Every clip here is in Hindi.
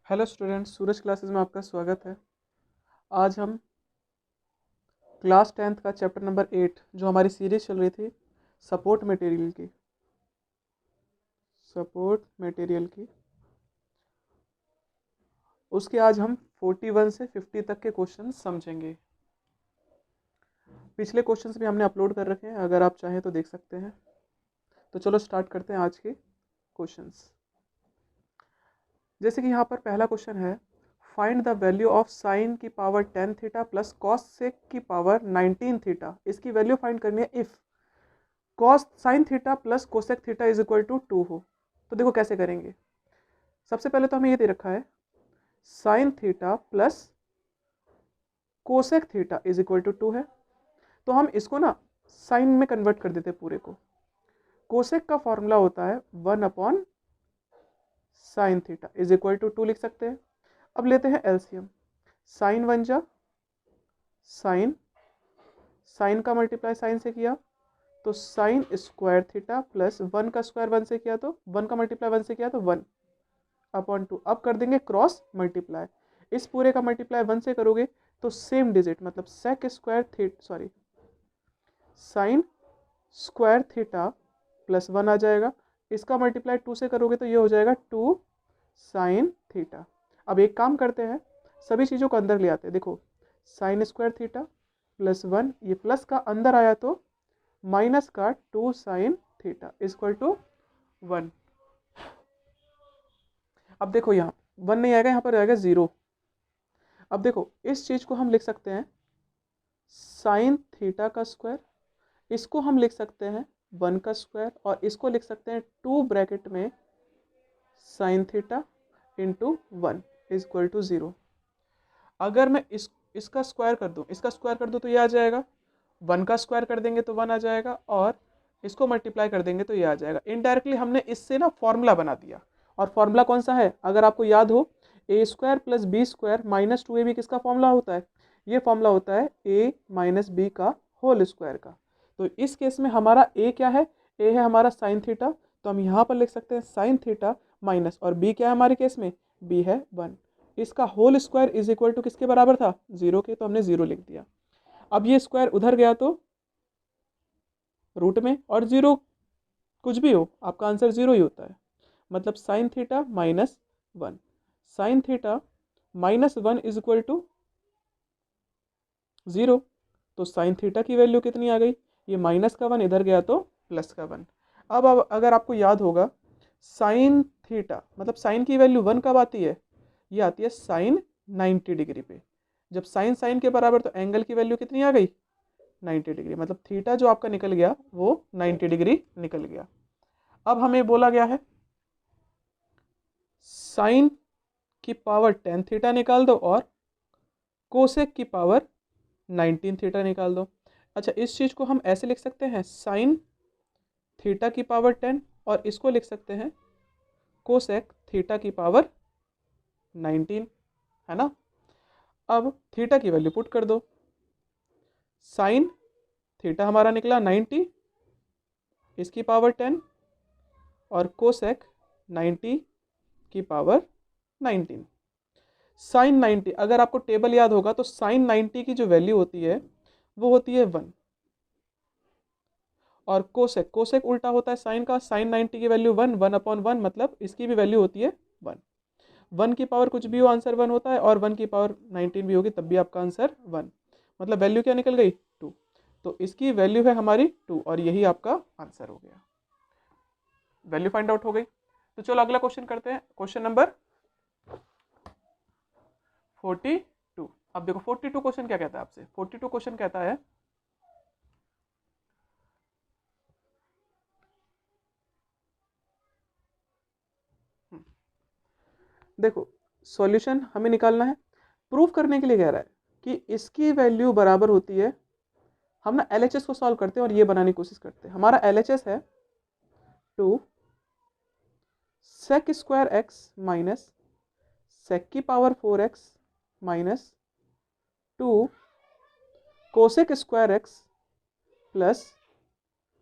हेलो स्टूडेंट्स, सूरज क्लासेस में आपका स्वागत है। आज हम क्लास 10th का चैप्टर नंबर 8 जो हमारी सीरीज चल रही थी सपोर्ट मटेरियल की उसके आज हम 41 से 50 तक के क्वेश्चन समझेंगे। पिछले क्वेश्चंस भी हमने अपलोड कर रखे हैं, अगर आप चाहें तो देख सकते हैं। तो चलो स्टार्ट करते हैं आज के क्वेश्चंस। जैसे कि यहाँ पर पहला क्वेश्चन है, find the value of sin की power 10 theta plus cosec की पावर 19 थीटा। इसकी वैल्यू फाइंड करनी है if cos sin theta plus cosec theta is equal to 2 हो। तो देखो कैसे करेंगे। सबसे पहले तो हमें ये दे रखा है sine theta plus cosec theta is equal to 2 है, तो हम इसको ना साइन में कन्वर्ट कर देते हैं पूरे को। कोसेक का फॉर्मूला होता है 1 sine theta is equal to 2 लिख सकते हैं। अब लेते हैं एलसीएम। साइन वन जा साइन, साइन का मल्टीप्लाई साइन से किया तो साइन स्क्वायर थीटा प्लस 1 का स्क्वायर 1 से किया तो 1 का मल्टीप्लाई 1 से किया तो 1 अपॉन 2। अब कर देंगे क्रॉस मल्टीप्लाई। इस पूरे का मल्टीप्लाई 1 से करोगे तो सेम डिजिट मतलब sec square sine square theta plus 1 आ जाएगा। इसका मल्टीप्लाई 2 से करोगे तो ये हो जाएगा 2 साइन थीटा। अब एक काम करते हैं, सभी चीज़ों को अंदर ले आते हैं। देखो साइन स्क्वायर थीटा प्लस 1, ये प्लस का अंदर आया तो माइनस का 2 साइन थीटा इक्वल टू 1। अब देखो यहाँ 1 नहीं आएगा, यहाँ पर आएगा 0। अब देखो इस चीज़ को हम लिख सकते हैं साइन थीटा का स्क्वायर, इसको हम लिख सकते हैं 1 का स्क्वायर, और इसको लिख सकते हैं 2 ब्रैकेट में sine theta into 1 equal to 0। अगर मैं इसका स्क्वायर कर दूँ, इसका स्क्वायर कर दूँ तो ये आ जाएगा। 1 का स्क्वायर कर देंगे तो 1 आ जाएगा, और इसको मल्टीप्लाई कर देंगे तो ये आ जाएगा। इनडायरेक्टली हमने इससे ना फॉर्मूला बना दिया। और फॉर्मूला कौन सा है, अगर आपको याद हो, A square plus B square minus 2ab किसका फॉर्मूला होता है? ये फॉर्मूला होता है ए माइनस बी का होल स्क्वायर का। तो इस केस में हमारा ए क्या है? ए है हमारा साइन थीटा, तो हम यहाँ पर लिख सकते हैं साइन थीटा माइनस, और बी क्या है हमारे केस में? बी है 1। इसका whole square is equal to किसके बराबर था? 0 के, तो हमने 0 लिख दिया। अब ये स्क्वायर उधर गया तो रूट में, और 0 कुछ भी हो आपका आंसर 0 ही होता है। मतलब sine theta minus 1, sine theta minus 1 is equal to 0। तो साइन थीटा की वैल्यू कितनी आ गई? ये माइनस का 1 इधर गया तो प्लस का 1। अब अगर आपको याद होगा, साइन थीटा मतलब साइन की वैल्यू 1 कब आती है? ये आती है साइन 90 डिग्री पे। जब साइन साइन के बराबर तो एंगल की वैल्यू कितनी आ गई? 90 डिग्री। मतलब थीटा जो आपका निकल गया वो 90 डिग्री निकल गया। अब हमें बोला गया है साइन की पावर 10 थीटा निकाल दो और कोसेक की पावर 19 थीटा निकाल दो। अच्छा, इस चीज़ को हम ऐसे लिख सकते हैं साइन थीटा की पावर 10, और इसको लिख सकते हैं कोसेक थीटा की पावर 19, है ना। अब थीटा की वैल्यू पुट कर दो। साइन थीटा हमारा निकला 90, इसकी पावर 10, और कोसेक 90 की पावर 19। साइन 90, अगर आपको टेबल याद होगा तो साइन 90 की जो वैल्यू होती है वो होती है 1, और कोसेक कोसेक उल्टा होता है साइन का। साइन 90 की वैल्यू 1, 1/1, मतलब इसकी भी वैल्यू होती है 1। 1 की पावर कुछ भी हो आंसर 1 होता है, और 1 की पावर 19 भी होगी तब भी आपका आंसर 1। मतलब वैल्यू क्या निकल गई? 2। तो इसकी वैल्यू है हमारी 2, और यही आपका आंसर हो गया। वैल्यू फाइंड आउट हो गई। तो चलो अगला क्वेश्चन करते हैं, क्वेश्चन नंबर 42। अब देखो 42 क्वेश्चन क्या कहता है आपसे। 42 क्वेश्चन कहता है देखो सॉल्यूशन हमें निकालना है। प्रूफ करने के लिए कह रहा है कि इसकी वैल्यू बराबर होती है, हम ना एलएचएस को सॉल्व करते हैं और ये बनाने की कोशिश करते हैं। हमारा एलएचएस है 2 sec square x minus sec की power 4x minus 2 cosec square x plus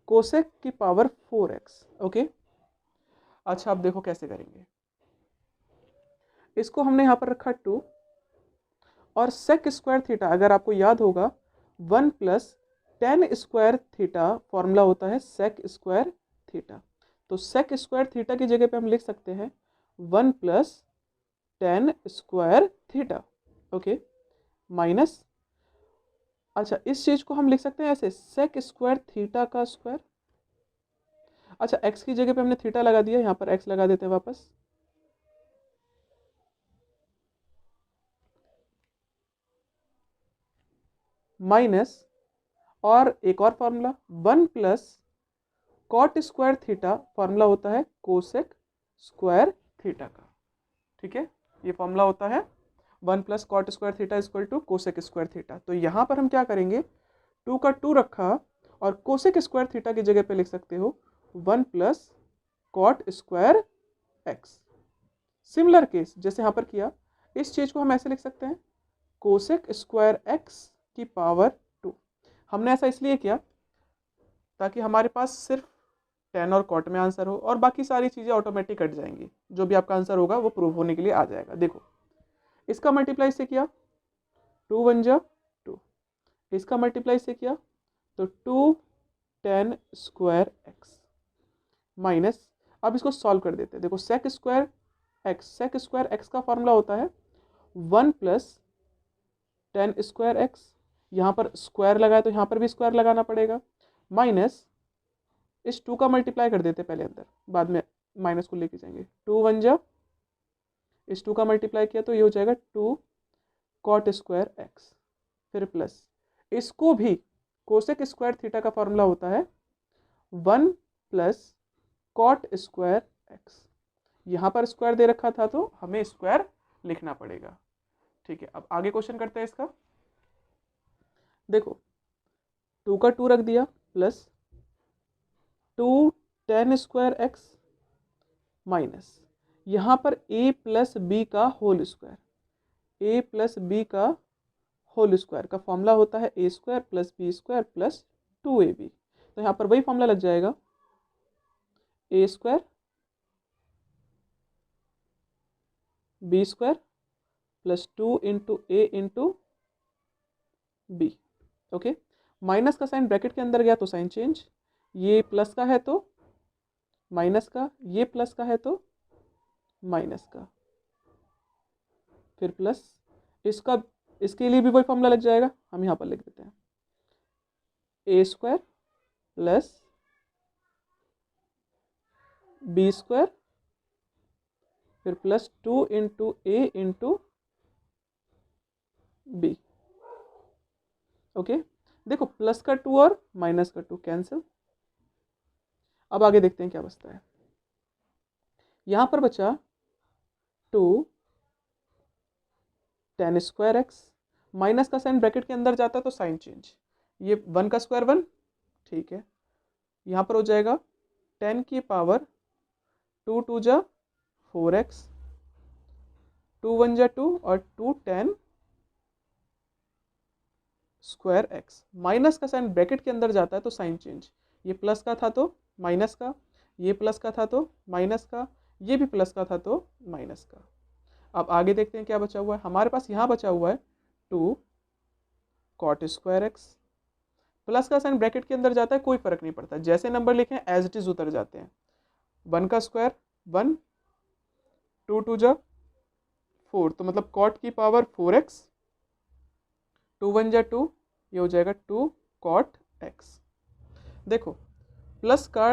cosec की पावर 4x। ओके, अच्छा अब देखो कैसे करेंगे। इसको हमने यहाँ पर रखा 2, और सेक स्क्वायर थीटा अगर आपको याद होगा 1 plus ten square theta formula होता है सेक स्क्वायर थीटा। तो सेक स्क्वायर थीटा की जगह पे हम लिख सकते हैं 1 plus ten square theta, okay, minus, अच्छा इस चीज को हम लिख सकते हैं ऐसे सेक स्क्वायर थीटा का स्क्वायर। अच्छा एक्स की जगह पे हमने थीटा लगा दिया, यहाँ पर एक्स लगा देते हैं वापस, माइनस, और एक और formula 1 plus cot square theta formula होता है कोसेक स्क्वायर थीटा का, ठीक है, ये फॉर्मूला होता है 1 plus cot square theta equal to cosec square theta. तो यहाँ पर हम क्या करेंगे, 2 का 2 रखा और कोसेक स्क्वायर थीटा की जगह पे लिख सकते हो 1 plus cot square x. Similar case जैसे यहाँ पर किया, इस चीज को हम ऐसे लिख सकते हैं कोसेक स्क्वायर एक्स की पावर 2। हमने ऐसा इसलिए किया ताकि हमारे पास सिर्फ टेन और कॉट में आंसर हो और बाकी सारी चीज़ें ऑटोमेटिक कट जाएंगी, जो भी आपका आंसर होगा वो प्रूव होने के लिए आ जाएगा। देखो इसका मल्टीप्लाई से किया 2 1 जा 2, इसका मल्टीप्लाई से किया तो 2 टेन स्क्वायर एक्स, माइनस, अब इसको सॉल्व कर देते हैं। देखो sec square x, sec square x का फॉर्मूला होता है 1 प्लस टेन स्क्वायर एक्स, यहाँ पर स्क्वायर लगाए तो यहाँ पर भी स्क्वायर लगाना पड़ेगा, माइनस इस 2 का मल्टीप्लाई कर देते पहले अंदर, बाद में माइनस को लेके जाएंगे, 2 1 जा, इस 2 का मल्टीप्लाई किया तो ये हो जाएगा 2 कॉट स्क्वायर एक्स, फिर प्लस इसको भी कोसेक स्क्वायर थीटा का फॉर्मूला होता है 1 प्लस कॉट स्क्वायर एक्स, यहाँ पर स्क्वायर दे रखा था तो हमें स्क्वायर लिखना पड़ेगा, ठीक है। अब आगे क्वेश्चन करते हैं इसका। देखो 2 का 2 रख दिया plus 2 tan square x, minus यहाँ पर a प्लस बी का whole square, a plus B का होल स्क्वायर का फॉर्मूला होता है a square plus B square plus 2ab। तो यहाँ पर वही फॉर्मूला लग जाएगा a square B square plus 2 into A into b, okay. Minus का साइन ब्रैकेट के अंदर गया तो साइन चेंज, ये प्लस का है तो माइनस का, ये प्लस का है तो माइनस का, फिर प्लस इसका, इसके लिए भी वही फॉर्मूला लग जाएगा, हम यहाँ पर लिख देते हैं ए स्क्वायर प्लस बी स्क्वायर फिर प्लस 2 इंटू ए इंटू बी, ओके। देखो प्लस का 2 और माइनस का 2 कैंसिल। अब आगे देखते हैं क्या बचता है। यहां पर बचा 2 टेन स्क्वायर एक्स, माइनस का साइन ब्रैकेट के अंदर जाता है तो साइन चेंज, ये 1 का स्क्वायर 1, ठीक है, यहां पर हो जाएगा 10 की पावर 2 2 जा 4x, 2 1 जा 2 और 2 10 स्क्वायर एक्स, माइनस का साइन ब्रैकेट के अंदर जाता है तो साइन चेंज, ये प्लस का था तो माइनस का, ये प्लस का था तो माइनस का, ये भी प्लस का था तो माइनस का। अब आगे देखते हैं क्या बचा हुआ है हमारे पास। यहाँ बचा हुआ है 2 कॉट स्क्वायर एक्स, प्लस का साइन ब्रैकेट के अंदर जाता है कोई फर्क नहीं पड़ता, जैसे नंबर लिखे हैं एज इट इज उतर जाते हैं। 1 का स्क्वायर 1, 2 2 जा 4 तो मतलब कॉट की पावर 4x, 2 1 जा 2, ये हो जाएगा 2 कॉट x। देखो प्लस का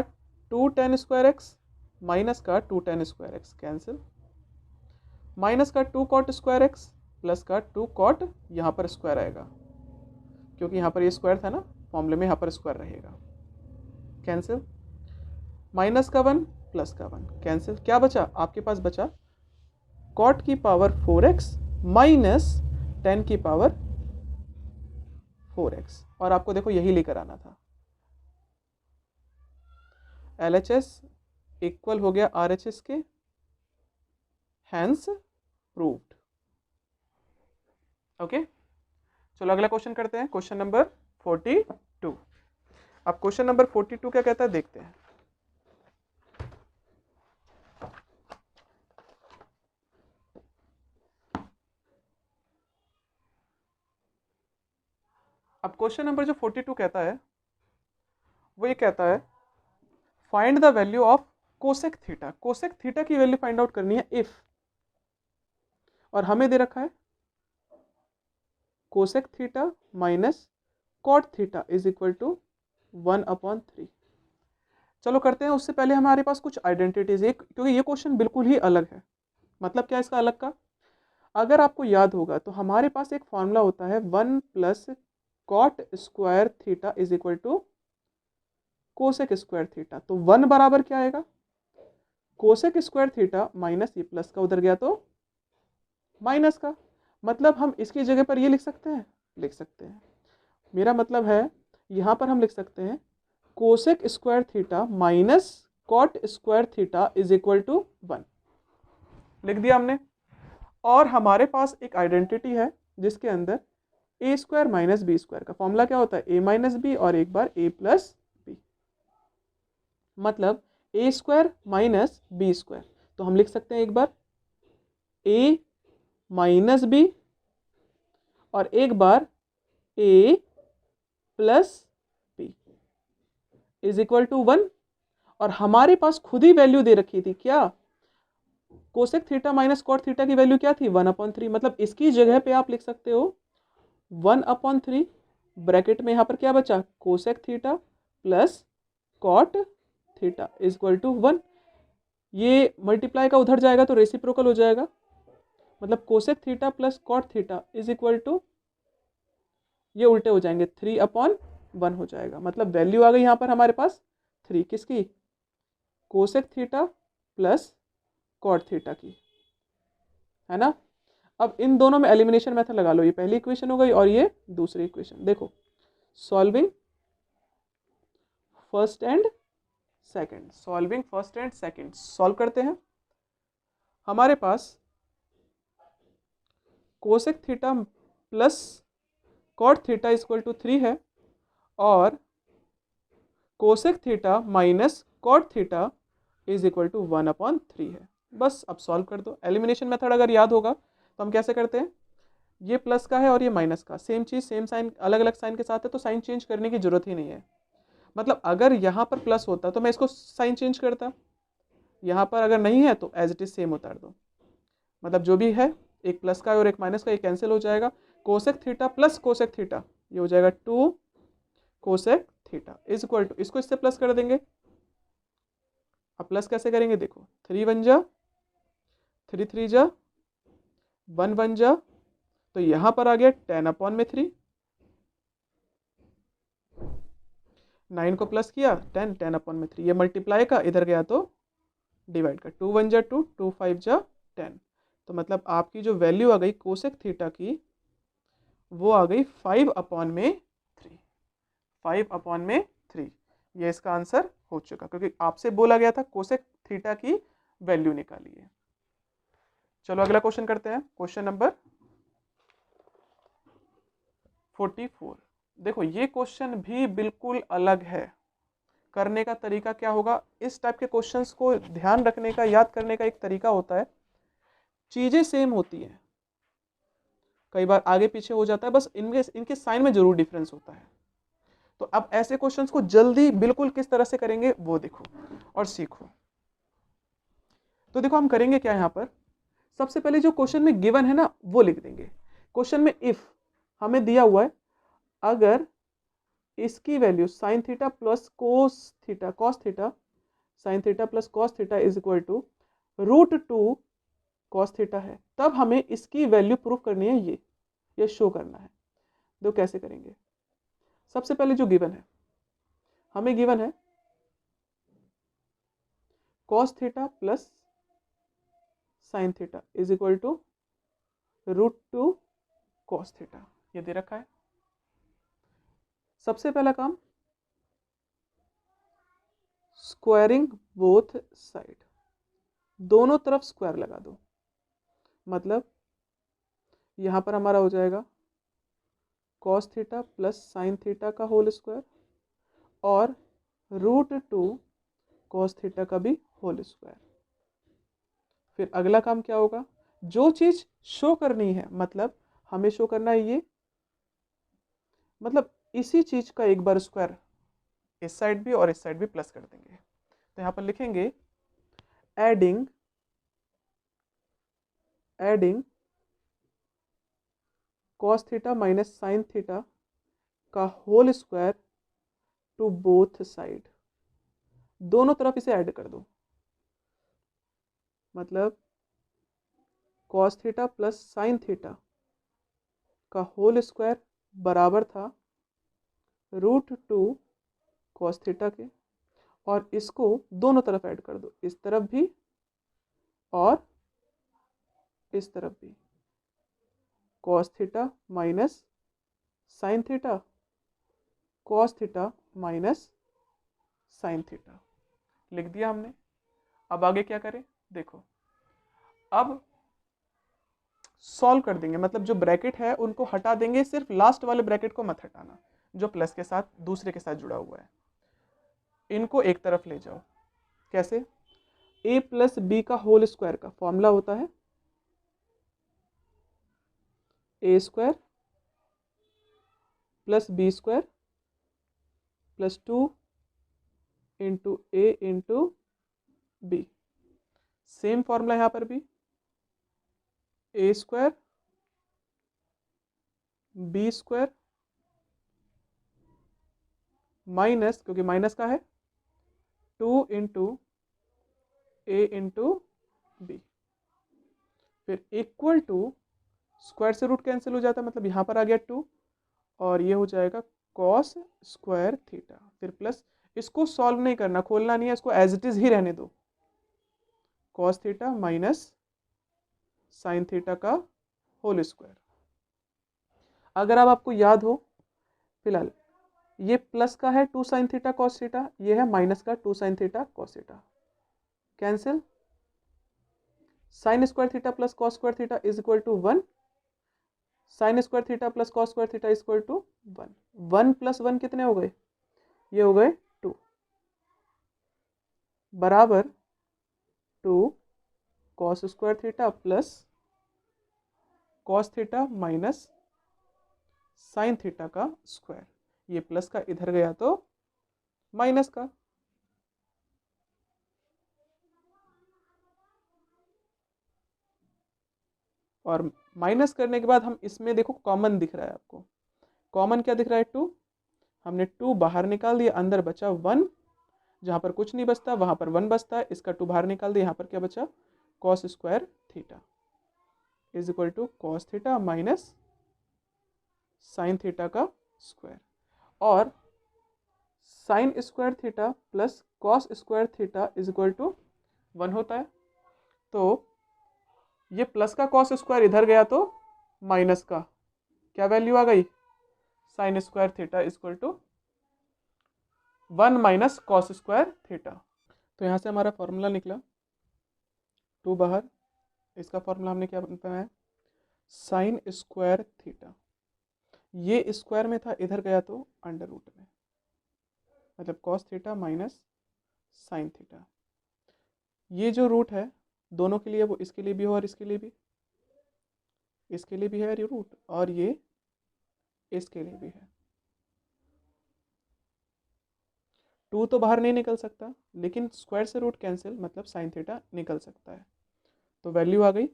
2 टेन स्क्वायर एक्स माइनस का 2 tan square x cancel, minus का 2 कॉट स्क्वायर एक्स प्लस का 2 कॉट, यहाँ पर स्क्वायर आएगा क्योंकि यहाँ पर ये स्क्वायर था ना फॉर्मूले में, यहाँ पर स्क्वायर रहेगा, कैंसिल, माइनस का 1 प्लस का 1 कैंसिल, क्या बचा आपके पास बचा कॉट की पावर 4x माइनस 10 की पावर 4x, और आपको देखो यही लेकर आना था। LHS इक्वल हो गया RHS के, हैंस प्रूव्ड, ओके। चलो अगला क्वेश्चन करते हैं, क्वेश्चन नंबर 42। अब क्वेश्चन नंबर 42 क्या कहता है देखते हैं। अब क्वेश्चन नंबर जो 42 कहता है वो ये कहता है find the value of cosec theta. Cosec theta की वैल्यू फाइंड आउट करनी है इफ, और हमें दे रखा है cosec theta minus cot theta is equal to 1/3। चलो करते हैं, उससे पहले हमारे पास कुछ आइडेंटिटीज है, क्योंकि ये क्वेश्चन बिल्कुल ही अलग है। मतलब क्या इसका अलग का, अगर आपको याद होगा तो हमारे पास एक फॉर्मूला होता है 1 plus cot square theta is equal to cosec square theta. तो 1 बराबर क्या आएगा, कोसेक स्क्वायर थीटा माइनस ये प्लस का उधर गया तो माइनस का। मतलब हम इसकी जगह पर ये लिख सकते हैं, लिख सकते हैं। मेरा मतलब है यहाँ पर हम लिख सकते हैं cosec square theta minus cot square theta is equal to 1, लिख दिया हमने। और हमारे पास एक आइडेंटिटी है जिसके अंदर ए स्क्वायर माइनस बी स्क्वायर का फॉर्मूला क्या होता है, ए माइनस बी और एक बार ए प्लस बी। मतलब ए स्क्वायर माइनस बी स्क्वायर, तो हम लिख सकते हैं एक बार ए माइनस बी और एक बार A plus B is equal to 1। और हमारे पास खुद ही वैल्यू दे रखी थी क्या, cosec theta minus cot theta की वैल्यू क्या थी 1/3। मतलब इसकी जगह पे आप लिख सकते हो 1/3, ब्रैकेट में यहाँ पर क्या बचा cosec theta plus cot theta is equal to 1। ये मल्टीप्लाई का उधर जाएगा तो रेसिप्रोकल हो जाएगा। मतलब cosec theta plus cot theta is equal to, ये उल्टे हो जाएंगे 3/1 हो जाएगा। मतलब वैल्यू आ गई यहाँ पर हमारे पास 3 किसकी, cosec theta plus cot theta की, है ना। अब इन दोनों में एलिमिनेशन मेथड लगा लो, ये पहली इक्वेशन हो गई और ये दूसरी इक्वेशन। देखो solving first and second, solving first and second, solve करते हैं। हमारे पास cosec theta plus cot theta equal to 3 है और cosec theta minus cot theta is equal to 1/3 है। बस अब सॉल्व कर दो। एलिमिनेशन मेथड अगर याद होगा तो हम कैसे करते हैं, ये प्लस का है और ये माइनस का, सेम चीज़ सेम साइन अलग अलग साइन के साथ है तो साइन चेंज करने की जरूरत ही नहीं है। मतलब अगर यहाँ पर प्लस होता तो मैं इसको साइन चेंज करता, यहाँ पर अगर नहीं है तो एज इट इज सेम उतार दो। मतलब जो भी है एक प्लस का और एक माइनस का, ये कैंसिल हो जाएगा। Cosec theta plus cosec theta ये हो जाएगा 2 cosec theta is equal to, इसको इससे प्लस कर देंगे। अब प्लस कैसे करेंगे, देखो 3 1 जा 3 3 जा 1 1 जा, तो यहां पर आ गया 10/3। 9 को प्लस किया 10 10/3, ये मल्टीप्लाई का इधर गया तो डिवाइड का, 2 1 जा 2 2 5 जा 10। तो मतलब आपकी जो वैल्यू आ गई कोसेक थीटा की वो आ गई 5/3, 5/3। ये इसका आंसर हो चुका, क्योंकि आपसे बोला गया था कोसेक थीटा की वैल्यू निकालिए। चलो अगला क्वेश्चन करते हैं, क्वेश्चन नंबर 44। देखो ये क्वेश्चन भी बिल्कुल अलग है। करने का तरीका क्या होगा, इस टाइप के क्वेश्चंस को ध्यान रखने का, याद करने का एक तरीका होता है, चीजें सेम होती हैं, कई बार आगे पीछे हो जाता है, बस इनके साइन में जरूर डिफरेंस होता है। तो अब ऐसे क्वेश्चंस को जल्दी बिल्कुल किस तरह से करेंगे वो देखो और सीखो। तो देखो हम करेंगे क्या, यहाँ पर सबसे पहले जो क्वेश्चन में गिवन है ना वो लिख देंगे। क्वेश्चन में इफ हमें दिया हुआ है अगर इसकी value sine theta plus cos theta sine theta plus cos theta is equal to √2 cos theta है, तब हमें इसकी वैल्यू प्रूफ करनी है, ये शो करना है। तो कैसे करेंगे, सबसे पहले जो गिवन है, हमें गिवन है cos theta plus sine theta is equal to √2 cos theta, ये दे रखा है। सबसे पहला काम स्क्वायरिंग बोथ साइड, दोनों तरफ स्क्वायर लगा दो। मतलब यहां पर हमारा हो जाएगा cos theta plus sine theta का होल स्क्वायर और √2 कॉस थीटा का भी होल स्क्वायर। फिर अगला काम क्या होगा, जो चीज शो करनी है, मतलब हमें शो करना है मतलब इसी चीज का एक बार स्क्वायर इस साइड भी और इस साइड भी प्लस कर देंगे। तो यहाँ पर लिखेंगे adding cos theta minus sine theta का whole square to both side. दोनों तरफ इसे ऐड कर दो, मतलब cos theta plus sine theta का होल स्क्वायर बराबर था √2 कॉस थीटा के, और इसको दोनों तरफ ऐड कर दो, इस तरफ भी और इस तरफ भी। Cos theta minus sine theta, cos theta minus sine theta लिख दिया हमने। अब आगे क्या करें, देखो अब सॉल्व कर देंगे, मतलब जो ब्रैकेट है उनको हटा देंगे, सिर्फ लास्ट वाले ब्रैकेट को मत हटाना जो प्लस के साथ दूसरे के साथ जुड़ा हुआ है। इनको एक तरफ ले जाओ। कैसे? a प्लस बी का होल स्क्वायर का फॉर्मूला होता है a square plus B square plus 2 into A into B. Same formula यहां पर भी a square B square minus, क्योंकि माइनस का है, 2 इंटू ए इंटू बी, फिर इक्वल टू स्क्वायर से रूट कैंसिल हो जाता है, मतलब यहाँ पर आ गया 2 और ये हो जाएगा कॉस स्क्वायर थीटा, फिर प्लस, इसको सॉल्व नहीं करना, खोलना नहीं है, इसको एज इट इज ही रहने दो, cos theta minus sine theta का होल स्क्वायर। अगर अब आपको याद हो, फिलहाल ये प्लस का है 2 साइन थीटा कॉस थीटा, ये है माइनस का 2 sine theta cos theta, cancel. Sine square theta plus cos square theta is equal to 1, sine square theta plus cos square theta is equal to 1। 1 plus 1 कितने हो गए? ये हो गए 2, बराबर 2 cos square theta plus cos theta minus sine theta का स्क्वायर। ये प्लस का इधर गया तो माइनस का, और माइनस करने के बाद हम इसमें देखो कॉमन दिख रहा है आपको, कॉमन क्या दिख रहा है? 2। हमने 2 बाहर निकाल दिया, अंदर बचा 1, जहां पर कुछ नहीं बचता वहां पर 1 बचता है, इसका 2 बाहर निकाल दिया, यहाँ पर क्या बचा? Cos square theta is equal to cos theta minus sine theta का स्क्वायर, और sine square theta plus cos square theta is equal to 1 होता है। तो ये प्लस का कॉस स्क्वायर इधर गया तो माइनस का क्या वैल्यू आ गई? Sine square theta is equal to 1 minus cos square theta. तो यहाँ से हमारा फॉर्मूला निकला 2 बाहर, इसका फॉर्मूला हमने क्या बनाया? साइन स्क्वायर थीटा, ये स्क्वायर में था, इधर गया तो अंडर रूट में, मतलब cos theta minus sine theta. ये जो रूट है दोनों के लिए, वो इसके लिए भी हो और इसके लिए भी, इसके लिए भी है ये रूट, और ये इसके लिए भी है। 2 तो बाहर नहीं निकल सकता, लेकिन स्क्वायर से रूट कैंसिल, मतलब साइन थीटा निकल सकता है। तो वैल्यू आ गई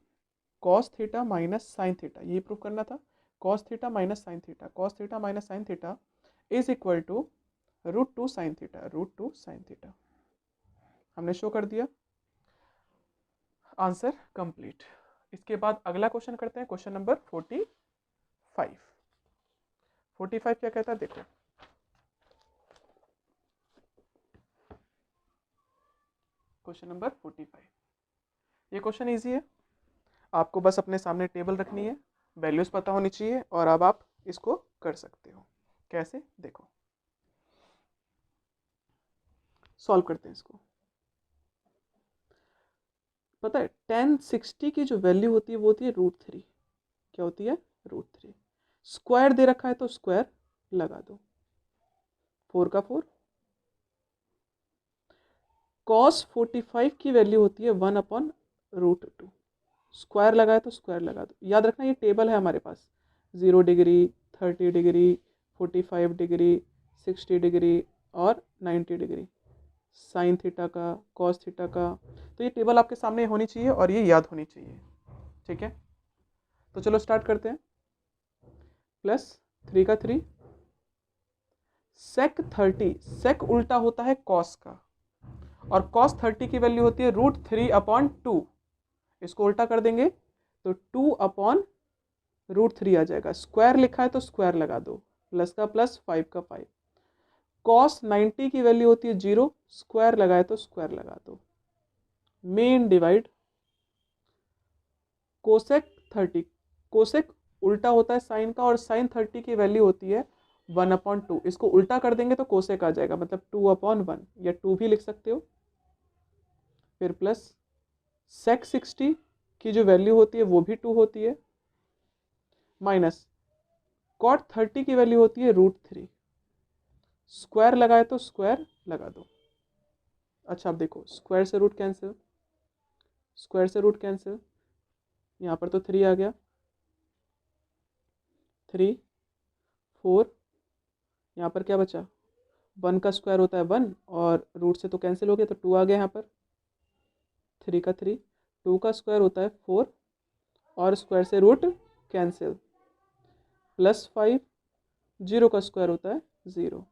cos theta minus sine theta, ये प्रूव करना था। Cos theta minus sine theta, cos theta minus sine theta is equal to √2 sine theta, √2 sine theta हमने शो कर दिया। Answer complete. इसके बाद अगला क्वेश्चन करते हैं, क्वेश्चन नंबर 45। 45 क्या कहता है, देखो क्वेश्चन नंबर 45। ये क्वेश्चन इजी है, आपको बस अपने सामने टेबल रखनी है, वैल्यूज पता होनी चाहिए, और अब आप इसको कर सकते हो। कैसे? देखो सॉल्व करते हैं इसको। पता है tan 60 की जो वैल्यू होती है वो होती है √3। क्या होती है? √3। स्क्वायर दे रखा है तो स्क्वायर लगा दो, 4 का 4। cos 45 की वैल्यू होती है 1/√2। स्क्वायर लगाए तो स्क्वायर लगा दो। याद रखना ये टेबल है हमारे पास, 0 डिग्री, 30 डिग्री, 45 डिग्री, 60 डिग्री और 90 डिग्री, साइन थीटा का, कॉस थीटा का। तो ये टेबल आपके सामने होनी चाहिए और ये याद होनी चाहिए, ठीक है। तो चलो स्टार्ट करते हैं। प्लस 3 का 3, सेक 30, सेक उल्टा होता है कॉस का, और कॉस 30 की वैल्यू होती है √3/2। इसको उल्टा कर देंगे तो 2/√3 आ जाएगा। स्क्वायर लिखा है तो स्क्वायर लगा दो, प्लस का प्लस, 5 का 5। कॉस 90 की वैल्यू होती है 0, स्क्वायर लगाए तो स्क्वायर लगा दो। मेन डिवाइड कोसेक 30, कोसेक उल्टा होता है साइन का, और साइन 30 की वैल्यू होती है 1/2। इसको उल्टा कर देंगे तो कोसेक आ जाएगा, मतलब 2/1, या 2 भी लिख सकते हो। फिर प्लस सेक 60 की जो वैल्यू होती है वो भी 2 होती है, माइनस कॉट 30 की वैल्यू होती है √3। स्क्वायर लगाए तो स्क्वायर लगा दो। अच्छा अब देखो, स्क्वायर से रूट कैंसिल, स्क्वायर से रूट कैंसिल, यहाँ पर तो 3 आ गया, 3 4, यहाँ पर क्या बचा, 1 का स्क्वायर होता है 1, और रूट से तो कैंसिल हो गया तो 2 आ गया यहाँ पर। 3 का 3, 2 का स्क्वायर होता है 4, और स्क्वायर से रूट कैंसिल, प्लस 5, 0 का स्क्वायर होता है 0,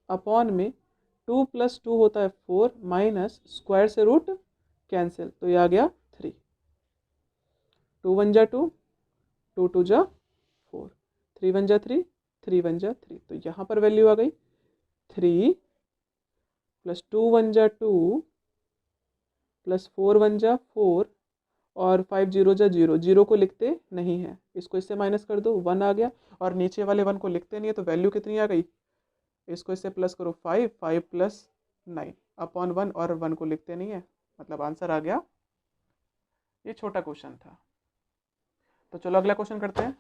अपॉन में 2 + 2 होता है 4, माइनस स्क्वायर से रूट कैंसिल, तो ये आ गया 3। 2 1 जा 2, 2 2 जा 4, 3 1 जा 3, 3 1 जा 3। तो यहाँ पर वैल्यू आ गई 3 + 2 1 जा 2 + 4 1 जा 4, और 5 0 जा 0, 0 को लिखते नहीं है, इसको इससे माइनस कर दो, 1 आ गया। और नीचे वाले 1 को लिखते नहीं है, तो वैल्यू कितनी आ गई, इसको इससे प्लस करो, 5 5 + 9 अपॉन 1, और 1 को लिखते नहीं है, मतलब आंसर आ गया। ये छोटा क्वेश्चन था। तो चलो अगला क्वेश्चन करते हैं।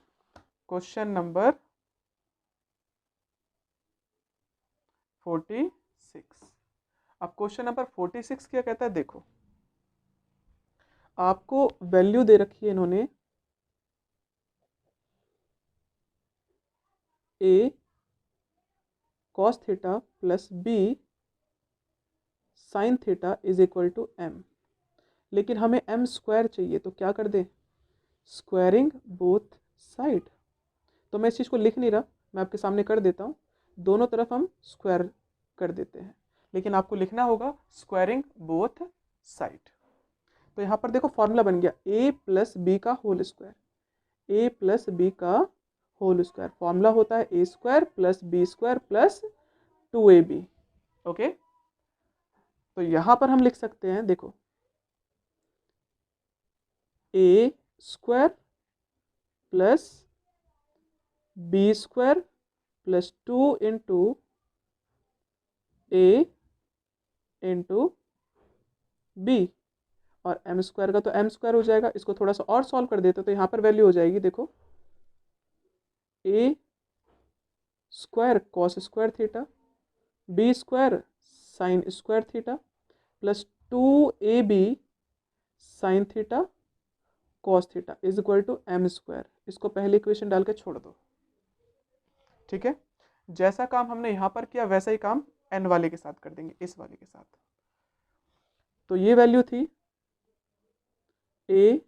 Question number 46। अब क्वेश्चन नंबर 46 क्या कहता है, देखो आपको वैल्यू दे रखी है इन्होंने, a cos theta plus b sin theta is equal to m, लेकिन हमें m स्क्वायर चाहिए, तो क्या कर दे, स्क्वायरिंग बोथ साइड। तो मैं इस चीज़ को लिख नहीं रहा, मैं आपके सामने कर देता हूँ, दोनों तरफ हम स्क्वायर कर देते हैं, लेकिन आपको लिखना होगा स्क्वायरिंग बोथ साइड। तो यहाँ पर देखो फॉर्मूला बन गया a + b का होल स्क्वायर, a + b का होल स्क्वायर, फॉर्मूला होता है a² + b² + 2ab। ओके, तो यहाँ पर हम लिख सकते हैं, देखो a² + b² + 2 × a × b, और m² का तो m² हो जाएगा। इसको थोड़ा सा और सॉल्व कर देते तो यहाँ पर वैल्यू हो जाएगी, देखो a² cos² theta, b² sin² theta + 2ab sin theta cos theta is equal to m²। इसको पहले इक्वेशन डाल के छोड़ दो, ठीक है। जैसा काम हमने यहाँ पर किया वैसा ही काम n वाले के साथ कर देंगे, इस वाले के साथ। तो ये वैल्यू थी a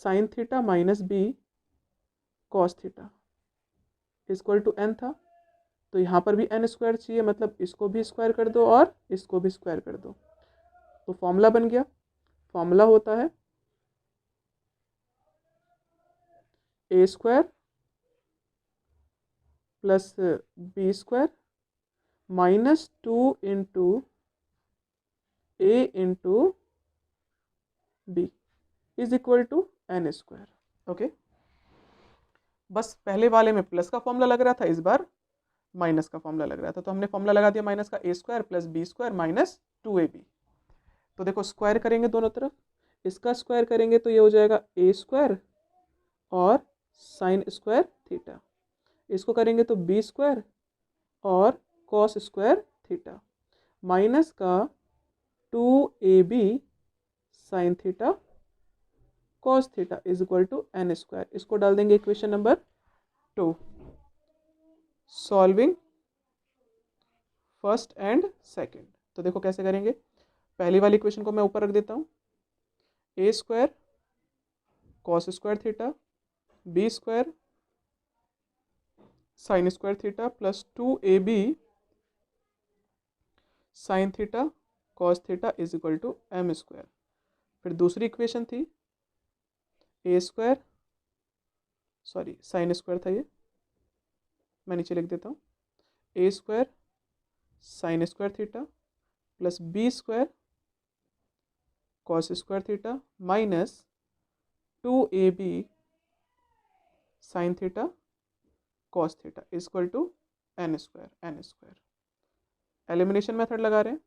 sin theta - b cos theta equal to n था। तो यहाँ पर भी n² चाहिए, मतलब इसको भी स्क्वायर कर दो और इसको भी स्क्वायर कर दो, तो फॉर्मूला बन गया। फॉर्मूला होता है a² + b² - 2 × a × b is equal to n²। Okay, बस पहले वाले में प्लस का फॉर्मूला लग रहा था, इस बार माइनस का फॉर्मूला लग रहा था, तो हमने फॉर्मूला लगा दिया माइनस का a² + b² - 2ab। तो देखो स्क्वायर करेंगे दोनों तरफ, इसका स्क्वायर करेंगे तो ये हो जाएगा a² और sin² थीटा, इसको करेंगे तो b² और cos² थीटा, माइनस का 2ab sin theta cos theta is equal to n²। इसको डाल देंगे equation number 2। Solving first and second. तो देखो कैसे करेंगे। पहली वाली इक्वेशन को मैं ऊपर रख देता हूँ, A square cos square theta B square sine square theta plus 2ab sine theta cos theta is equal to M square. फिर दूसरी इक्वेशन थी A square, sorry sine square था ये, मैं नीचे लिख देता हूँ, A square sine square theta plus B square cos square theta minus 2ab sine theta cos theta is equal to N square. Elimination method लगा रहे हैं,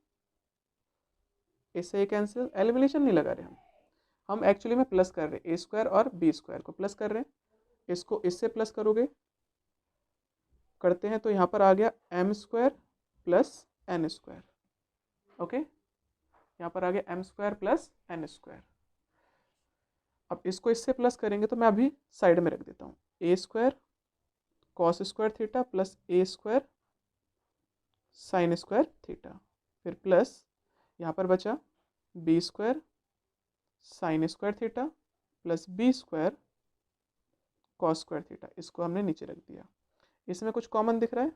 इससे ये कैंसिल, एलिमिनेशन नहीं लगा रहे हम एक्चुअली में प्लस कर रहे हैं, ए स्क्वायर और बी स्क्वायर को प्लस कर रहे हैं, इसको इससे प्लस करोगे करते हैं तो यहाँ पर आ गया M square plus N square. Okay, यहाँ पर आ गया M square plus N square. अब इसको इससे प्लस करेंगे तो मैं अभी साइड में रख देता हूँ, A square cos square theta plus A square sine square theta, फिर प्लस यहाँ पर बचा B square sine square theta plus B square cos square theta, इसको हमने नीचे रख दिया। इसमें कुछ कॉमन दिख रहा है,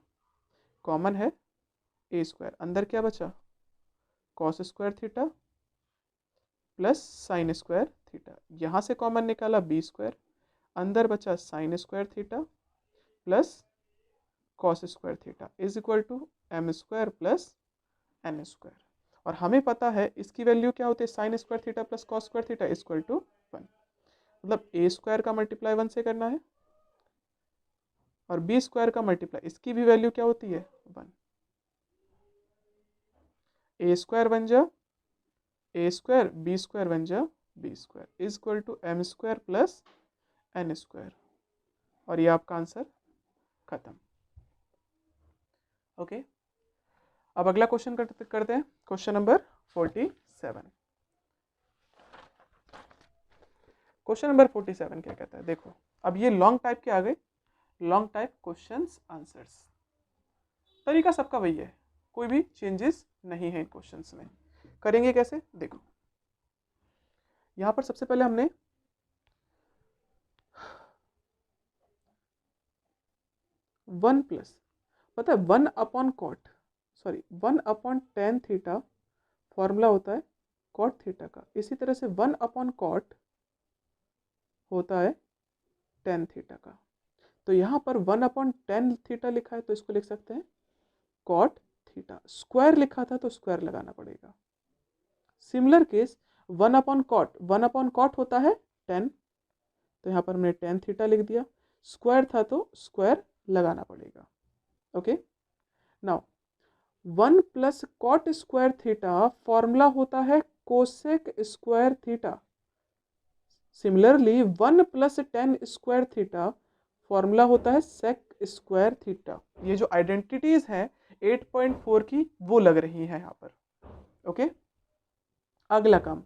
कॉमन है ए स्क्वायर, अंदर क्या बचा cos square theta plus sine square theta, यहाँ से कॉमन निकाला बी स्क्वायर, अंदर बचा sine square theta plus cos square theta is equal to M square plus N square. और हमें पता है इसकी वैल्यू क्या होती है, sine square theta plus cos square theta is equal to 1, मतलब ए स्क्वायर का मल्टीप्लाई 1 से करना है और बी स्क्वायर का मल्टीप्लाई, इसकी भी वैल्यू क्या होती है 1। ए स्क्वायर बन जा ए स्क्वायर, बी स्क्वायर बन जा B square is equal to M square plus N square, और ये आपका आंसर खत्म। ओके, अब अगला क्वेश्चन करते हैं, क्वेश्चन नंबर 47। क्वेश्चन नंबर 47 क्या कहता है, देखो अब ये लॉन्ग टाइप के आ गए, लॉन्ग टाइप क्वेश्चंस आंसर्स। तरीका सबका वही है, कोई भी चेंजेस नहीं है क्वेश्चंस में। करेंगे कैसे, देखो यहां पर सबसे पहले हमने वन प्लस, पता है 1/cot, sorry 1/tan theta formula होता है cot थीटा का, इसी तरह से 1/cot होता है tan थीटा का। तो यहाँ पर 1/tan थीटा लिखा है तो इसको लिख सकते हैं cot थीटा, स्क्वायर लिखा था तो स्क्वायर लगाना पड़ेगा। सिमिलर केस 1/cot होता है tan, तो यहाँ पर हमने tan थीटा लिख दिया, स्क्वायर था तो स्क्वायर लगाना पड़ेगा। Okay, now 1 plus cot square theta formula होता है cosec square theta. Similarly 1 plus tan square theta formula होता है सेक स्क्वायर थीटा। ये जो आइडेंटिटीज हैं 8.4 की वो लग रही है यहाँ पर। ओके, अगला काम,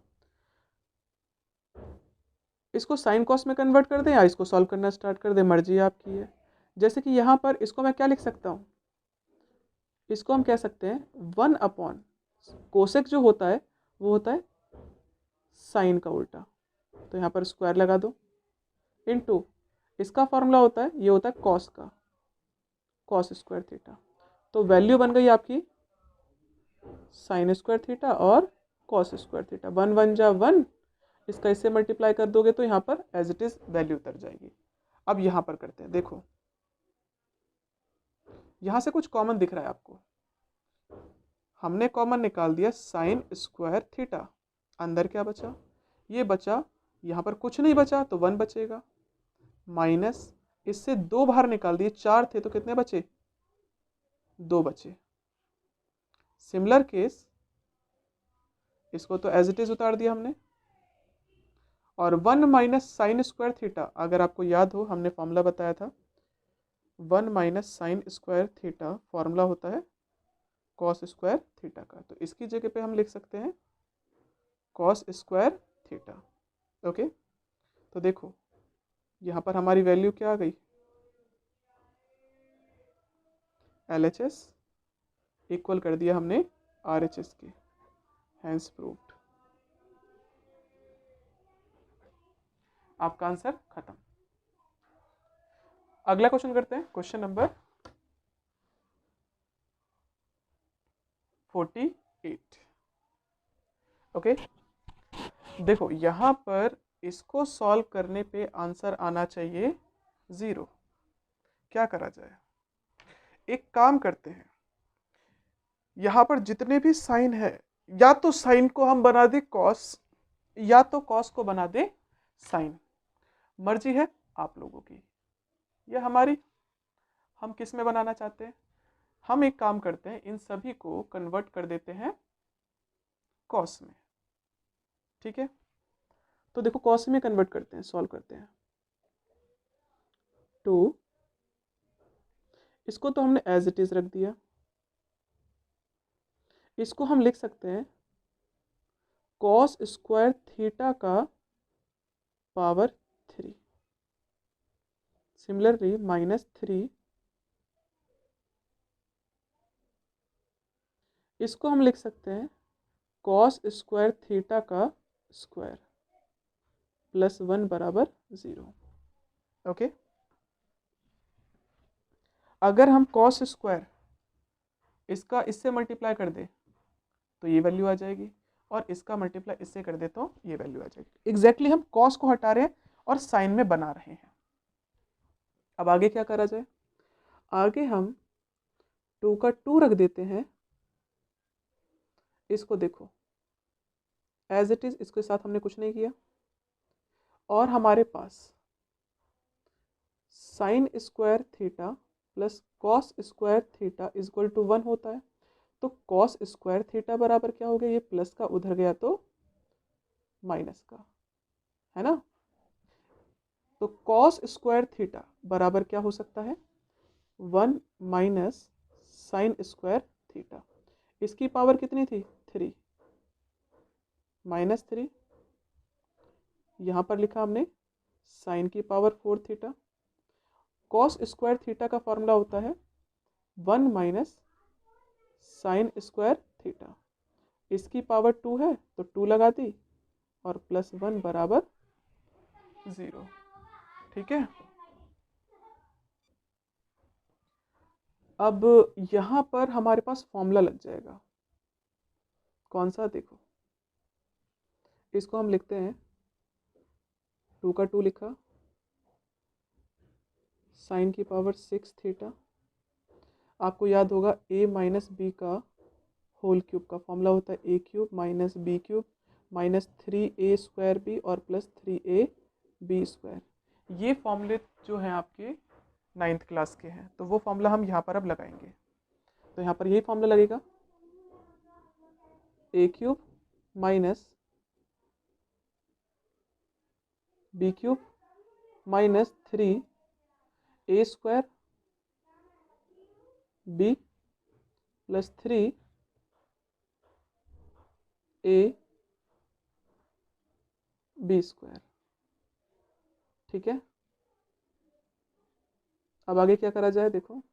इसको साइन कॉस में कन्वर्ट कर दें या इसको सॉल्व करना स्टार्ट कर दें, मर्जी आपकी है। जैसे कि यहाँ पर इसको मैं क्या लिख सकता हूँ, इसको हम कह सकते हैं 1/ कोसेक जो होता है वो होता है साइन का उल्टा, तो यहाँ पर स्क्वायर लगा दो, इनटू इसका फॉर्मूला होता है, ये होता है कॉस का, कॉस स्क्वायर थीटा। तो वैल्यू बन गई आपकी साइन स्क्वायर थीटा और कॉस स्क्वायर थीटा, 1 1 जा 1, इसका इससे मल्टीप्लाई कर दोगे तो यहाँ पर एज इट इज वैल्यू उतर जाएगी। अब यहाँ पर करते हैं, देखो यहाँ से कुछ कॉमन दिख रहा है आपको, हमने कॉमन निकाल दिया साइन स्क्वायर थीटा, अंदर क्या बचा, ये बचा, यहाँ पर कुछ नहीं बचा तो 1 बचेगा, माइनस इससे 2 बाहर निकाल दिए, 4 थे तो कितने बचे, 2 बचे। सिमिलर केस इसको तो एज इट इज उतार दिया हमने, और 1 माइनस साइन स्क्वायर थीटा, अगर आपको याद हो हमने फॉर्मूला बताया था 1 minus sign square theta formula होता है कॉस स्क्वायर थीटा का, तो इसकी जगह पे हम लिख सकते हैं कॉस स्क्वायर थीटा। ओके, तो देखो यहाँ पर हमारी वैल्यू क्या आ गई, LHS इक्वल कर दिया हमने RHS के, हैंस प्रूव्ड। आपका आंसर खत्म। अगला क्वेश्चन करते हैं, क्वेश्चन नंबर 48। ओके, देखो यहां पर इसको सॉल्व करने पे आंसर आना चाहिए 0। क्या करा जाए? एक काम करते हैं, यहां पर जितने भी साइन है, या तो साइन को हम बना दे कॉस, या तो कॉस को बना दे साइन। मर्जी है आप लोगों की या हमारी, हम किस में बनाना चाहते हैं। हम एक काम करते हैं, इन सभी को कन्वर्ट कर देते हैं कॉस में। ठीक है, तो देखो कॉस में कन्वर्ट करते हैं, सॉल्व करते हैं। 2, इसको तो हमने एज इट इज रख दिया। इसको हम लिख सकते हैं कॉस स्क्वायर थीटा का पावर 3। सिमिलरली -3, इसको हम लिख सकते हैं कॉस स्क्वायर थीटा का स्क्वायर +1 बराबर 0। ओके, अगर हम कॉस स्क्वायर इसका इससे मल्टीप्लाई कर दे तो ये वैल्यू आ जाएगी, और इसका मल्टीप्लाई इससे कर दे तो ये वैल्यू आ जाएगी। एग्जैक्टली हम कॉस को हटा रहे हैं और साइन में बना रहे हैं। अब आगे क्या करा जाए? आगे हम 2 का 2 रख देते हैं। इसको देखो एज इट इज, इसके साथ हमने कुछ नहीं किया, और हमारे पास sine square theta plus cos square theta is equal to 1 होता है। तो कॉस स्क्वायर थीटा बराबर क्या हो गया? ये प्लस का उधर गया तो माइनस का, है ना। तो कॉस स्क्वायर थीटा बराबर क्या हो सकता है? 1 माइनस साइन स्क्वायर थीटा। इसकी पावर कितनी थी? 3, -3, यहाँ पर लिखा हमने साइन की power 4 theta. Cos square theta का फॉर्मूला होता है 1 माइनस साइन स्क्वायर थीटा। इसकी पावर 2 है तो 2 लगा दी, और +1 बराबर 0। ठीक है, अब यहाँ पर हमारे पास फॉर्मूला लग जाएगा। कौन सा? देखो, इसको हम लिखते हैं 2 का 2 लिखा, साइन की पावर 6 थीटा। आपको याद होगा a माइनस बी का होल क्यूब का फॉर्मूला होता है a³ minus b³ minus 3a² और प्लस 3ab²। ये फॉर्मूले जो हैं आपके 9th क्लास के हैं, तो वो फॉर्मूला हम यहाँ पर अब लगाएंगे। तो यहाँ पर यही फॉर्मूला लगेगा a³ minus b³ minus 3a² b plus 3a b²। ठीक है, अब आगे क्या करा जाए? देखो,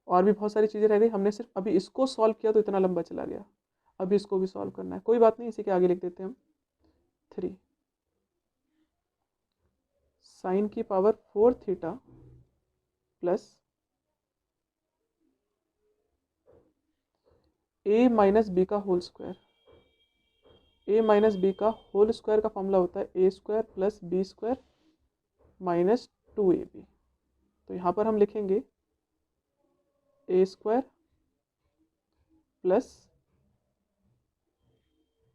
और भी बहुत सारी चीज़ें रह गई। हमने सिर्फ अभी इसको सॉल्व किया तो इतना लंबा चला गया, अभी इसको भी सॉल्व करना है। कोई बात नहीं, इसी के आगे लिख देते हैं हम 3 साइन की power 4 theta plus a minus B का whole square. a minus B का होल स्क्वायर का फॉर्मूला होता है a² plus b² minus 2ab। तो यहाँ पर हम लिखेंगे a² plus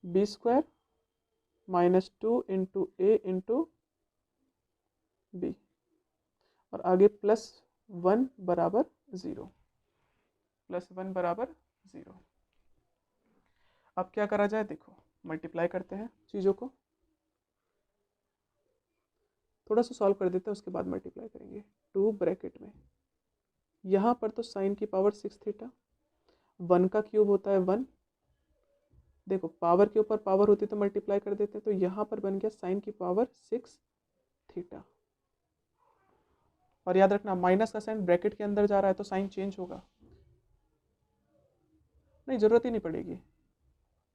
b² minus 2 into a into B, और आगे +1 बराबर 0, +1 बराबर 0। अब क्या करा जाए? देखो, मल्टीप्लाई करते हैं चीज़ों को, थोड़ा सा सॉल्व कर देते हैं, उसके बाद मल्टीप्लाई करेंगे। 2 ब्रैकेट में, यहाँ पर तो साइन की पावर 6 थीटा, 1 का क्यूब होता है 1। देखो, पावर के ऊपर पावर होती तो मल्टीप्लाई कर देते, तो यहाँ पर बन गया साइन की पावर 6 थीटा। और याद रखना माइनस का साइन ब्रैकेट के अंदर जा रहा है तो साइन चेंज होगा। नहीं, ज़रूरत ही नहीं पड़ेगी,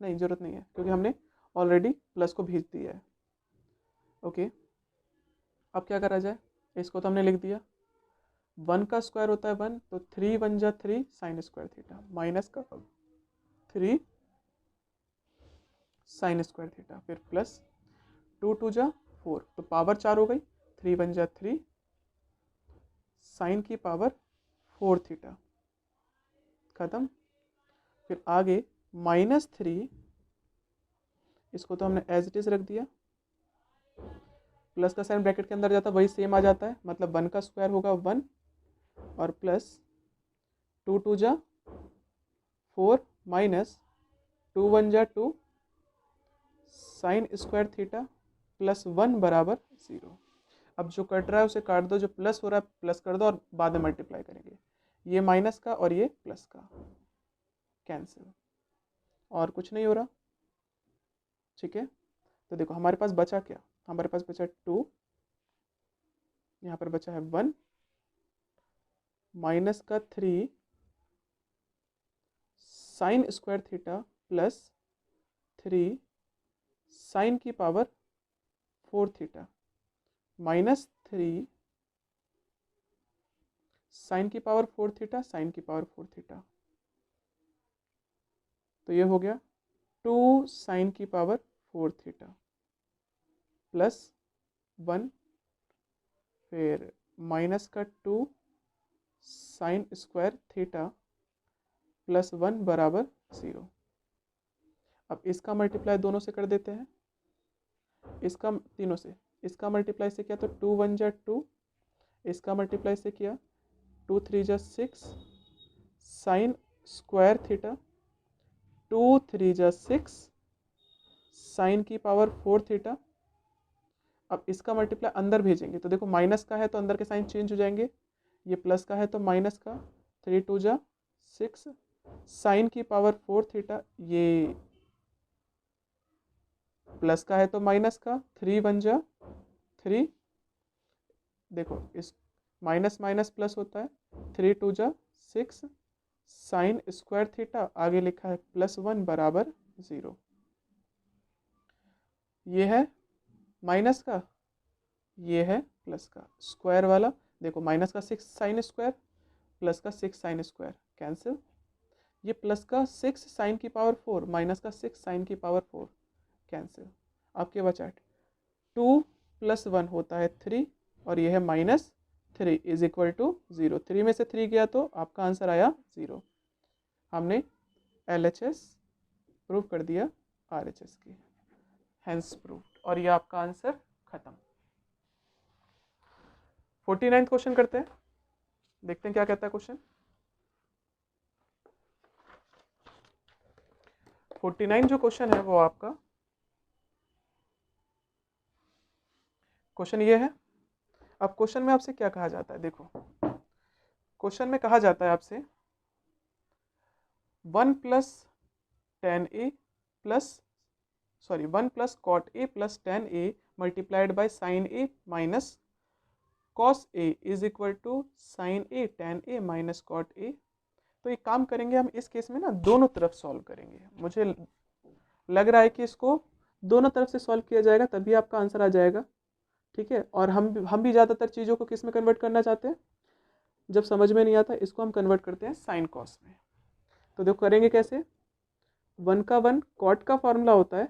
नहीं ज़रूरत नहीं है, क्योंकि हमने ऑलरेडी प्लस को भेज दिया है। ओके, अब क्या करा जाए, इसको तो हमने लिख दिया, 1 का स्क्वायर होता है 1, तो 3 1 जा 3 साइन स्क्वायर थीटा, माइनस का 3 साइन स्क्वायर थीटा, फिर प्लस 2 2 जा 4, तो पावर 4 हो गई, 3 1 जा 3 साइन की पावर 4 थीटा, खत्म। फिर आगे -3, इसको तो हमने एज इट इज रख दिया, प्लस का साइन ब्रैकेट के अंदर जाता है वही सेम आ जाता है, मतलब 1 का स्क्वायर होगा 1 और प्लस 2 2 जा 4 माइनस 2 1 जा 2 साइन स्क्वायर थीटा प्लस 1 बराबर 0। अब जो कट रहा है उसे काट दो, जो प्लस हो रहा है प्लस कर दो और बाद में मल्टीप्लाई करेंगे, ये माइनस का और ये प्लस का कैंसिल, और कुछ नहीं हो रहा। ठीक है, तो देखो हमारे पास बचा क्या, हमारे पास बचा 2, यहाँ पर बचा है 1 माइनस का 3 sine square theta plus 3 sine की पावर 4 थीटा -3 साइन की पावर 4 थीटा साइन की पावर 4 थीटा, तो ये हो गया 2 साइन की पावर 4 थीटा प्लस 1, फिर माइनस का 2 साइन स्क्वायर थीटा प्लस 1 बराबर 0। अब इसका मल्टीप्लाई दोनों से कर देते हैं, इसका तीनों से, इसका मल्टीप्लाई से किया तो 2 1 जा 2, इसका मल्टीप्लाई से किया 2 3 जा 6 साइन स्क्वायर थीटा 2 3 जा 6 साइन की पावर 4 थीटा। अब इसका मल्टीप्लाई अंदर भेजेंगे तो देखो माइनस का है तो अंदर के साइन चेंज हो जाएंगे, ये प्लस का है तो माइनस का, 3 2 जा 6 साइन की पावर 4 थीटा, ये प्लस का है तो माइनस का, 3 1 जा 3, देखो इस माइनस माइनस प्लस होता है, 3 2 जा 6 साइन स्क्वायर थीटा, आगे लिखा है प्लस 1 बराबर 0। ये है माइनस का, ये है प्लस का, स्क्वायर वाला देखो माइनस का 6 साइन स्क्वायर प्लस का 6 साइन स्क्वायर कैंसिल, ये प्लस का 6 साइन की पावर 4 माइनस का 6 साइन की पावर 4 कैंसिल। आपके बचा 2 + 1 होता है 3 और ये है -3 इज इक्वल टू 0। 3 में से 3 गया तो आपका आंसर आया 0। हमने LHS प्रूव कर दिया RHS की, हैंस प्रूव्ड, और ये आपका आंसर खत्म। 49th क्वेश्चन करते हैं, देखते हैं क्या कहता है क्वेश्चन। 49 जो क्वेश्चन है वो आपका क्वेश्चन ये है। अब क्वेश्चन में आपसे क्या कहा जाता है, देखो क्वेश्चन में कहा जाता है आपसे 1 + cot A + tan A multiplied by sin A minus cos A is equal to sin A tan A minus cot A। तो एक काम करेंगे हम इस केस में ना दोनों तरफ सॉल्व करेंगे, मुझे लग रहा है कि इसको दोनों तरफ से सॉल्व किया जाएगा तभी आपका आंसर आ जाएगा। ठीक है, और हम भी ज़्यादातर चीज़ों को किस में कन्वर्ट करना चाहते हैं, जब समझ में नहीं आता इसको हम कन्वर्ट करते हैं साइन कॉस में। तो देखो करेंगे कैसे, 1 का 1 कॉट का फॉर्मूला होता है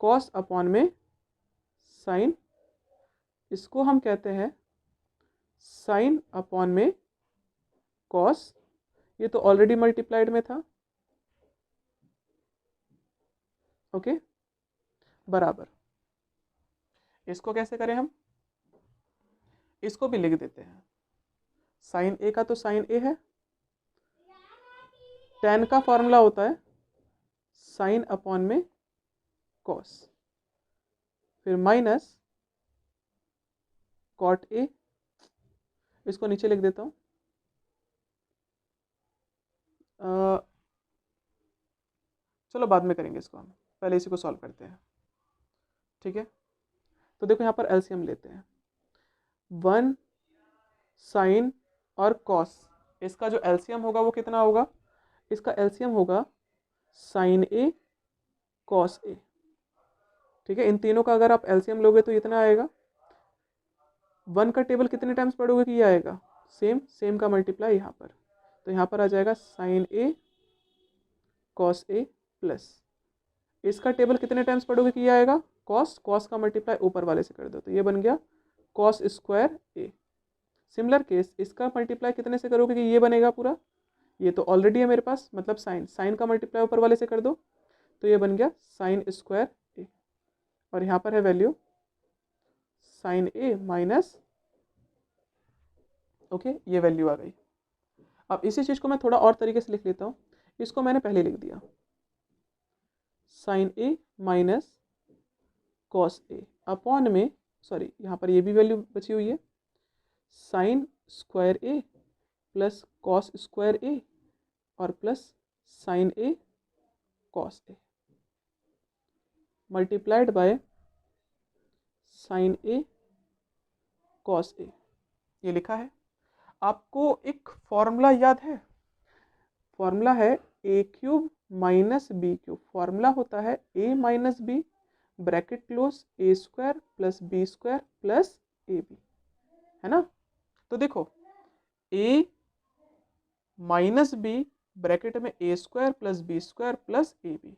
कॉस अपॉन में साइन, इसको हम कहते हैं साइन अपॉन में कॉस, ये तो ऑलरेडी मल्टीप्लाइड में था। ओके, बराबर, इसको कैसे करें हम, इसको भी लिख देते हैं, साइन ए का तो साइन ए है, tan का फॉर्मूला होता है साइन अपॉन में कॉस, फिर माइनस कॉट ए, इसको नीचे लिख देता हूँ, चलो बाद में करेंगे इसको, हम पहले इसी को सॉल्व करते हैं। ठीक है, तो देखो यहाँ पर एलसीएम लेते हैं, 1 साइन और कॉस, इसका जो एलसीएम होगा वो कितना होगा? इसका एलसीएम होगा साइन ए कॉस ए। ठीक है, इन तीनों का अगर आप एलसीएम लोगे तो इतना आएगा। 1 का टेबल कितने टाइम्स पढ़ोगे कि ये आएगा? सेम, सेम का मल्टीप्लाई यहाँ पर, तो यहाँ पर आ जाएगा sign A cos A plus, इसका टेबल कितने टाइम्स पढ़ोगे कि ये आएगा? कॉस, कॉस का मल्टीप्लाई ऊपर वाले से कर दो तो ये बन गया कॉस स्क्वायर ए। सिमिलर केस, इसका मल्टीप्लाई कितने से करोगे कि ये बनेगा पूरा? ये तो ऑलरेडी है मेरे पास, मतलब साइन, साइन का मल्टीप्लाई ऊपर वाले से कर दो तो ये बन गया साइन स्क्वायर ए, और यहाँ पर है value sign A minus, okay, ये वैल्यू आ गई। अब इसी चीज़ को मैं थोड़ा और तरीके से लिख लेता हूँ, इसको मैंने पहले लिख दिया sine A minus cos A upon में, सॉरी यहाँ पर ये भी वैल्यू बची हुई है, sine square A plus cos square A और plus sine A cos A multiplied by sine A cos A, ये लिखा है। आपको एक फॉर्मूला याद है? फॉर्मूला है A cube minus B cube, formula होता है A minus B bracket close A square plus B square plus A B, है ना? तो देखो ए माइनस बी ब्रैकेट में A square plus B square plus A B,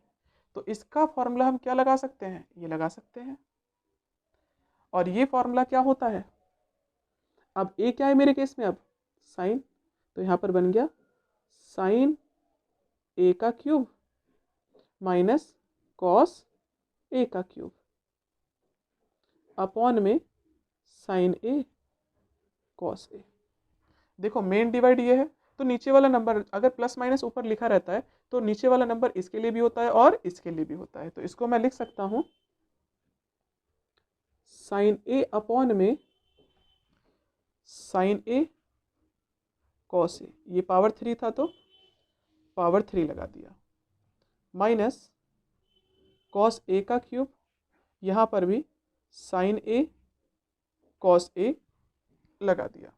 तो इसका फॉर्मूला हम क्या लगा सकते हैं? ये लगा सकते हैं। और ये फॉर्मूला क्या होता है? अब ए क्या है मेरे केस में? अब साइन, तो यहाँ पर बन गया साइन ए का क्यूब माइनस कॉस ए का क्यूब अपॉन में साइन ए कॉस ए। देखो मेन डिवाइड ये है, तो नीचे वाला नंबर अगर प्लस माइनस ऊपर लिखा रहता है तो नीचे वाला नंबर इसके लिए भी होता है और इसके लिए भी होता है, तो इसको मैं लिख सकता हूं साइन ए अपॉन में साइन ए कॉस ए, ये पावर 3 था तो पावर 3 लगा दिया, माइनस कॉस ए का क्यूब, यहाँ पर भी साइन ए कॉस ए लगा दिया।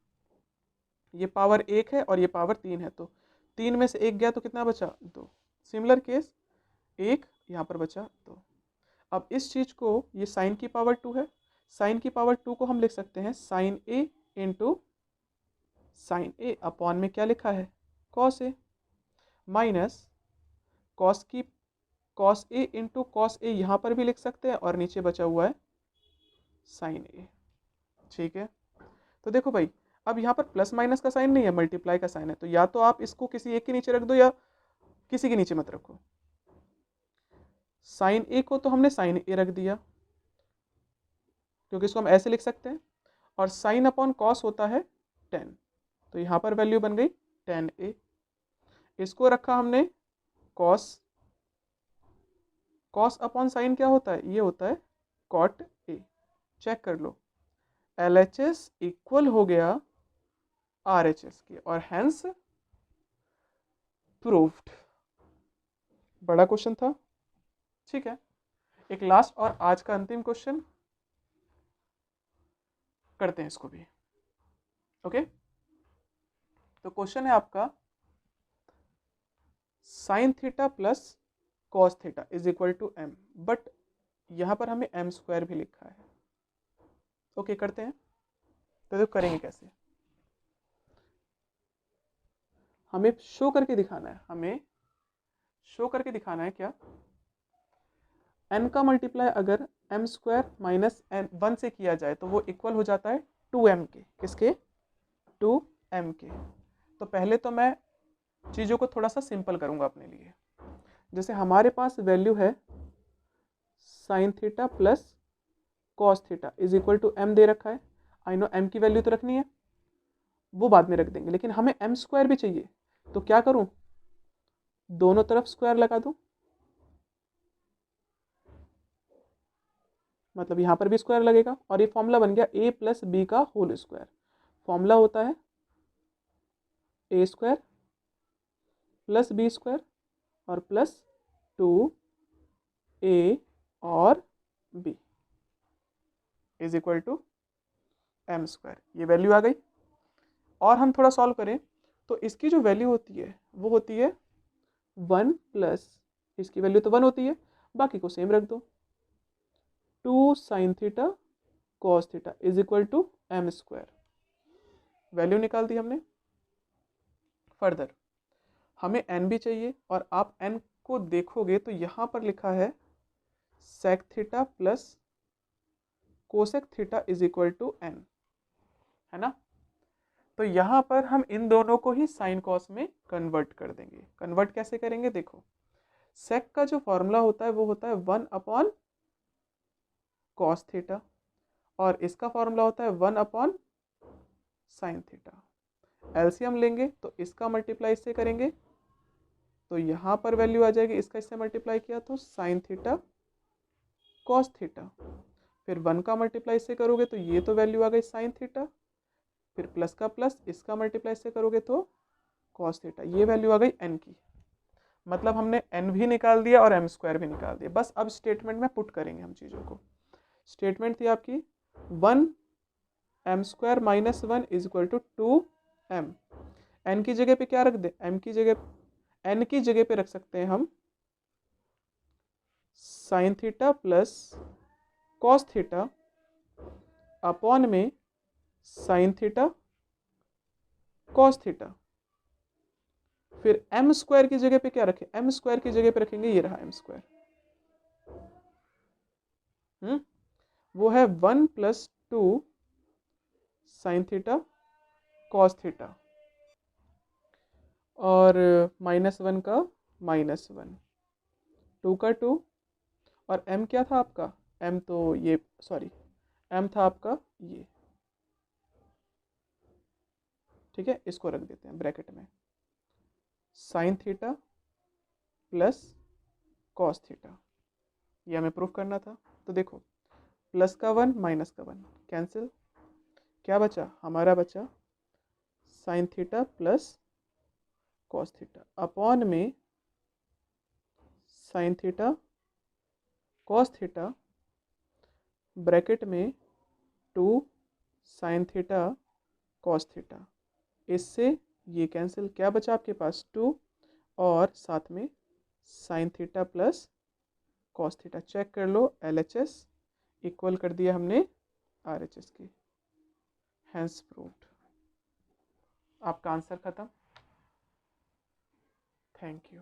ये पावर 1 है और ये पावर 3 है, तो 3 में से 1 गया तो कितना बचा? 2। सिमिलर केस 1 यहाँ पर बचा 2। अब इस चीज़ को, ये साइन की पावर 2 है, साइन की पावर 2 को हम लिख सकते हैं साइन ए इंटू साइन ए अपॉन में क्या लिखा है? Cos A, minus cos A into cos A, यहाँ पर भी लिख सकते हैं और नीचे बचा हुआ है साइन ए। ठीक है, तो देखो भाई अब यहाँ पर प्लस माइनस का साइन नहीं है, मल्टीप्लाई का साइन है, तो या तो आप इसको किसी एक के नीचे रख दो या किसी के नीचे मत रखो। साइन ए को तो हमने साइन ए रख दिया क्योंकि इसको हम ऐसे लिख सकते हैं, और साइन अपॉन कॉस होता है 10, तो यहाँ पर वैल्यू बन गई 10a। इसको रखा हमने कॉस, कॉस अपॉन साइन क्या होता है? ये होता है कॉट ए। चेक कर लो, LHS इक्वल हो गया RHS के, और हैंस प्रूव्ड। बड़ा क्वेश्चन था, ठीक है। एक लास्ट और आज का अंतिम क्वेश्चन करते हैं इसको भी, ओके। तो क्वेश्चन है आपका sine theta plus cos theta is equal to m, but यहां पर हमें m स्क्वायर भी लिखा है। ओके करते हैं, तो करेंगे कैसे? हमें शो करके दिखाना है, हमें शो करके दिखाना है क्या? n का मल्टीप्लाई अगर m स्क्वायर माइनस n 1 से किया जाए तो वो इक्वल हो जाता है 2m के। किसके? 2m के। तो पहले तो मैं चीज़ों को थोड़ा सा सिंपल करूंगा अपने लिए। जैसे हमारे पास वैल्यू है sine theta plus cos theta is equal to m दे रखा है। आई नो m की वैल्यू तो रखनी है, वो बाद में रख देंगे, लेकिन हमें m स्क्वायर भी चाहिए, तो क्या करूं? दोनों तरफ स्क्वायर लगा दूं, मतलब यहां पर भी स्क्वायर लगेगा, और ये फॉर्मूला बन गया a प्लस बी का होल स्क्वायर। फॉर्मूला होता है a square plus B square और प्लस 2a और b is equal to m square. ये वैल्यू आ गई। और हम थोड़ा सॉल्व करें तो इसकी जो वैल्यू होती है वो होती है 1 प्लस, इसकी वैल्यू तो 1 होती है, बाकी को सेम रख दो, 2 sine theta cos theta is equal to M square. Value निकाल दी हमने। फर्दर हमें एन भी चाहिए, और आप एन को देखोगे तो यहाँ पर लिखा है sec theta plus cosec theta is equal to N, है ना। तो यहाँ पर हम इन दोनों को ही साइन कॉस में कन्वर्ट कर देंगे। कन्वर्ट कैसे करेंगे, देखो सेक का जो फॉर्मूला होता है वो होता है 1 अपॉन कॉस थीटा, और इसका फॉर्मूला होता है 1 अपॉन साइन थीटा। एलसीएम लेंगे तो इसका मल्टीप्लाई इससे करेंगे तो यहाँ पर वैल्यू आ जाएगी, इसका इससे मल्टीप्लाई किया तो साइन थीटा कॉस थीटा, फिर 1 का मल्टीप्लाई इससे करोगे तो ये तो वैल्यू आ गई साइन थीटा, फिर प्लस का प्लस इसका मल्टीप्लाई इससे करोगे तो कॉस थीटा, ये वैल्यू आ गई एन की। मतलब हमने एन भी निकाल दिया और एम स्क्वायर भी निकाल दिया। बस अब स्टेटमेंट में पुट करेंगे हम चीज़ों को। स्टेटमेंट थी आपकी 1 M square minus 1 is equal to 2 M. N की जगह पे क्या रख दे, एम की जगह, एन की जगह पे रख सकते हैं हम sign theta plus cos theta upon में साइन थीटा कॉस थीटा। फिर एम स्क्वायर की जगह पे क्या रखें, एम स्क्वायर की जगह पे रखेंगे ये रहा एम स्क्वायर, वो है 1 plus 2 sine theta cos theta, और -1 का -1, 2 का 2, और m क्या था आपका, m तो ये सॉरी m था आपका ये, ठीक है। इसको रख देते हैं ब्रैकेट में, sine theta plus cos theta, ये हमें प्रूफ करना था। तो देखो प्लस का 1 माइनस का 1 कैंसिल, क्या बचा हमारा, बचा sine theta plus cos theta upon में sine theta cos theta bracket में 2 साइन थीटा कॉस थीटा। इससे ये कैंसिल, क्या बचा आपके पास 2 और साथ में sine theta plus cos theta. Check कर लो, LHS इक्वल कर दिया हमने RHS की। Hence proved. आपका आंसर खत्म। Thank you.